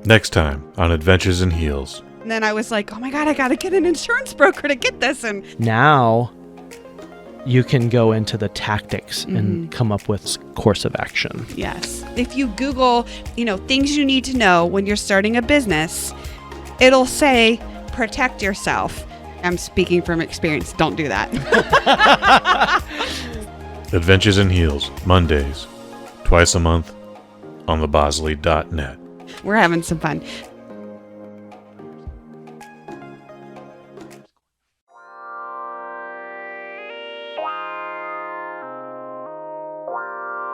Next time on Adventures in Heels. And then I was like, oh my God, I got to get an insurance broker to get this. And now you can go into the tactics and come up with course of action. Yes. If you Google, things you need to know when you're starting a business, it'll say, protect yourself. I'm speaking from experience. Don't do that. Adventures in Heels, Mondays, twice a month on thebosley.net. We're having some fun.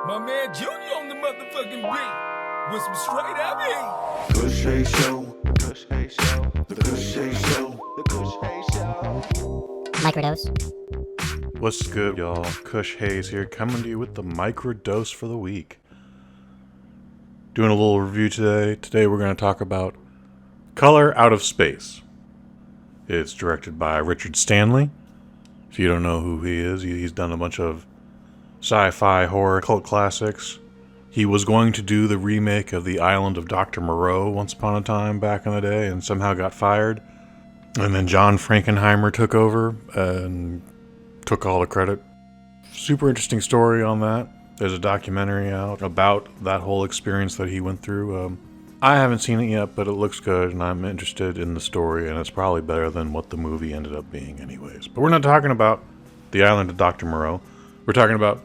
My man Junior on the motherfucking beat with some straight up heat. Kush Hayes Show. Kush Hayes Show. The Kush Hayes Show. The Kush Hayes Show. Microdose. What's good, y'all? Kush Hayes here, coming to you with the Microdose for the week. Doing a little review today. Today we're going to talk about Color Out of Space. It's directed by Richard Stanley. If you don't know who he is, he's done a bunch of sci-fi horror cult classics. He was going to do the remake of The Island of Dr. Moreau once upon a time back in the day and somehow got fired. And then John Frankenheimer took over and took all the credit. Super interesting story on that. There's a documentary out about that whole experience that he went through. I haven't seen it yet, but it looks good and I'm interested in the story, and it's probably better than what the movie ended up being anyways. But we're not talking about The Island of Dr. Moreau. We're talking about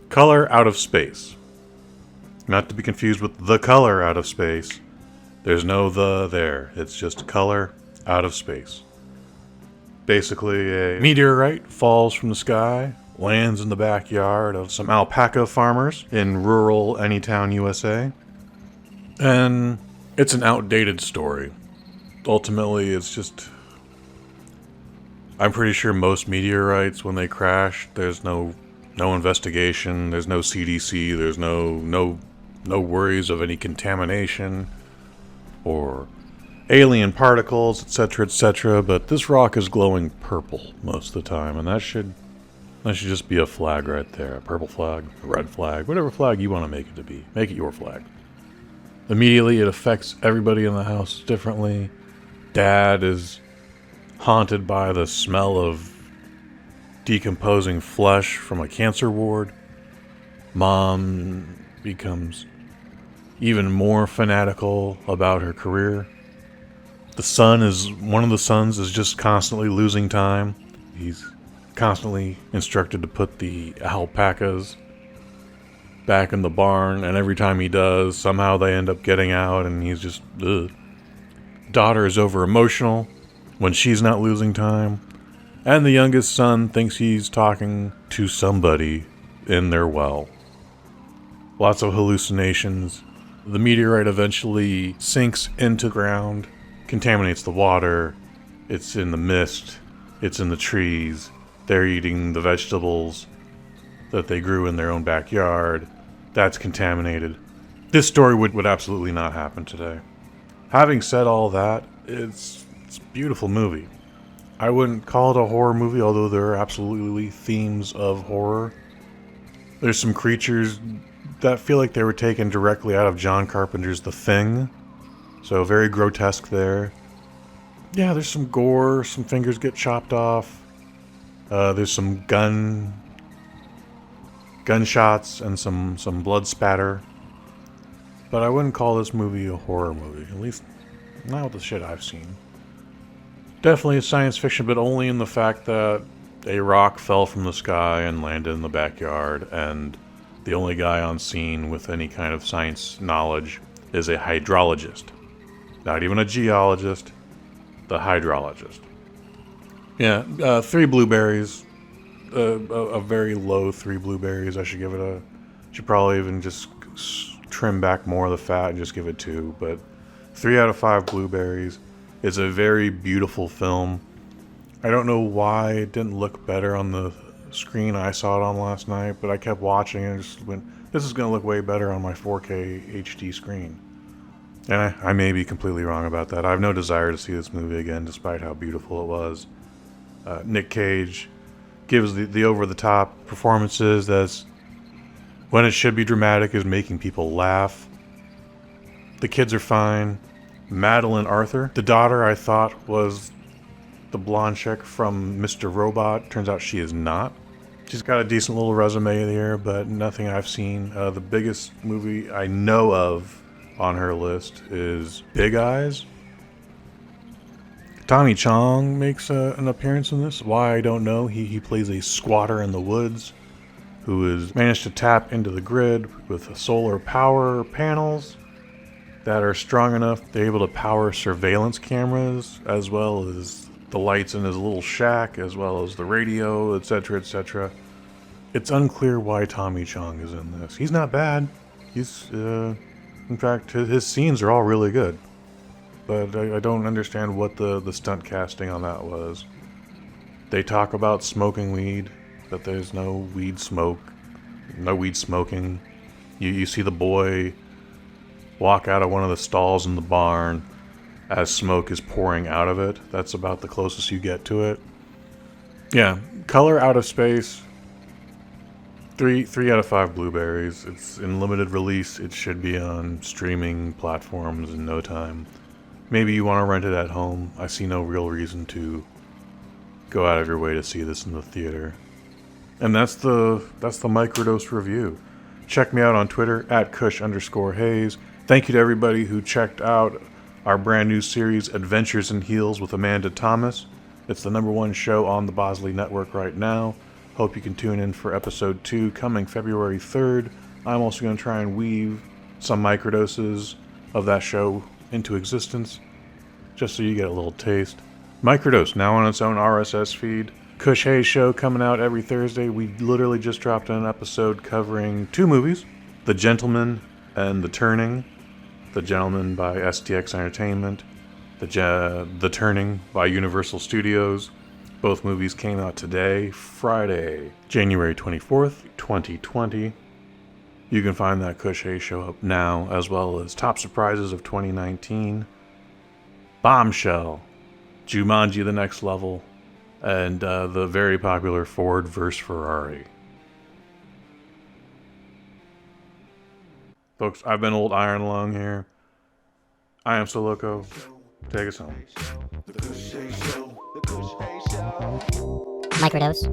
Color Out of Space. Not to be confused with The Color Out of Space. There's no the there. It's just Color Out of Space. Basically, a meteorite falls from the sky, lands in the backyard of some alpaca farmers in rural Anytown, USA. And it's an outdated story. Ultimately, it's just... I'm pretty sure most meteorites, when they crash, there's no investigation, there's no CDC, there's no worries of any contamination or alien particles, etc., but this rock is glowing purple most of the time, and that should just be a flag right there. A purple flag, a red flag, whatever flag you want to make it to be. Make it your flag. Immediately, it affects everybody in the house differently. Dad is haunted by the smell of decomposing flesh from a cancer ward. Mom becomes even more fanatical about her career. One of the sons is just constantly losing time. He's constantly instructed to put the alpacas back in the barn, and every time he does, somehow they end up getting out, and he's just, ugh. Daughter is over emotional when she's not losing time. And the youngest son thinks he's talking to somebody in their well. Lots of hallucinations. The meteorite eventually sinks into ground, contaminates the water. It's in the mist. It's in the trees. They're eating the vegetables that they grew in their own backyard. That's contaminated. This story would absolutely not happen today. Having said all that, it's a beautiful movie. I wouldn't call it a horror movie, although there are absolutely themes of horror. There's some creatures that feel like they were taken directly out of John Carpenter's The Thing. So very grotesque there. Yeah, there's some gore, some fingers get chopped off. There's some gunshots and some blood spatter. But I wouldn't call this movie a horror movie, at least not with the shit I've seen. Definitely a science fiction, but only in the fact that a rock fell from the sky and landed in the backyard, and the only guy on scene with any kind of science knowledge is a hydrologist. Not even a geologist, the hydrologist. Yeah, 3 blueberries. A very low 3 blueberries. I should give it should probably even just trim back more of the fat and just give it 2, but 3 out of 5 blueberries. It's a very beautiful film. I don't know why it didn't look better on the screen I saw it on last night, but I kept watching and just went, this is going to look way better on my 4K HD screen. And I may be completely wrong about that. I have no desire to see this movie again, despite how beautiful it was. Nick Cage gives the over-the-top performances that's, when it should be dramatic, is making people laugh. The kids are fine. Madeline Arthur. The daughter I thought was the blonde chick from Mr. Robot. Turns out she is not. She's got a decent little resume there, but nothing I've seen. The biggest movie I know of on her list is Big Eyes. Tommy Chong makes an appearance in this. Why, I don't know. He plays a squatter in the woods who has managed to tap into the grid with solar power panels that are strong enough they're able to power surveillance cameras, as well as the lights in his little shack, as well as the radio, etc., etc. It's unclear why Tommy Chong is in this. He's not bad. In fact, his scenes are all really good. But I don't understand what the stunt casting on that was. They talk about smoking weed, but there's no weed smoke, no weed smoking. You see the boy walk out of one of the stalls in the barn as smoke is pouring out of it. That's about the closest you get to it. Yeah, color out of space. 3 out of 5 blueberries. It's in limited release. It should be on streaming platforms in no time. Maybe you want to rent it at home. I see no real reason to go out of your way to see this in the theater. And that's the Microdose review. Check me out on Twitter at Kush_Hayes. Thank you to everybody who checked out our brand new series, Adventures in Heels with Amanda Thomas. It's the #1 show on the Bosley Network right now. Hope you can tune in for episode 2 coming February 3rd. I'm also going to try and weave some microdoses of that show into existence, just so you get a little taste. Microdose, now on its own RSS feed. Kush Hayes show coming out every Thursday. We literally just dropped an episode covering 2 movies, The Gentleman and The Turning. The Gentleman by STX Entertainment, The Turning by Universal Studios. Both movies came out today, Friday, January 24th, 2020. You can find that Kush Hayes show up now, as well as Top Surprises of 2019, Bombshell, Jumanji The Next Level, and the very popular Ford vs. Ferrari. Folks, I've been Old Iron Lung here. I am So Loco. Take us home. Microdose.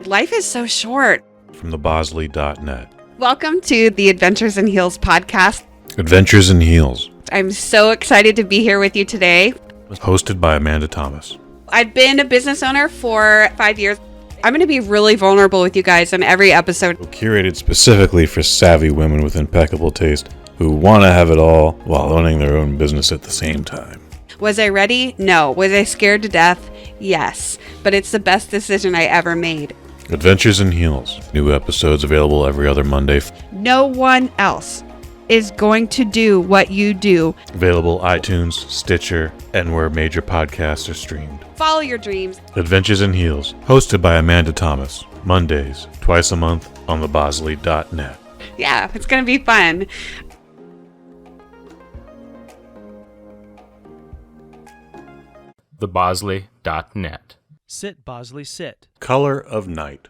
Life is so short. From thebosley.net. Welcome to the Adventures in Heels podcast. Adventures in Heels. I'm so excited to be here with you today. Hosted by Amanda Thomas. I've been a business owner for 5 years. I'm going to be really vulnerable with you guys on every episode. Curated specifically for savvy women with impeccable taste who want to have it all while owning their own business at the same time. Was I ready? No. Was I scared to death? Yes. But it's the best decision I ever made. Adventures in Heels. New episodes available every other Monday. No one else is going to do what you do. Available iTunes, Stitcher, and where major podcasts are streamed. Follow your dreams. Adventures in Heels. Hosted by Amanda Thomas. Mondays, twice a month on thebosley.net. Yeah, it's going to be fun. thebosley.net. Sit, Bosley, sit. Color of Night.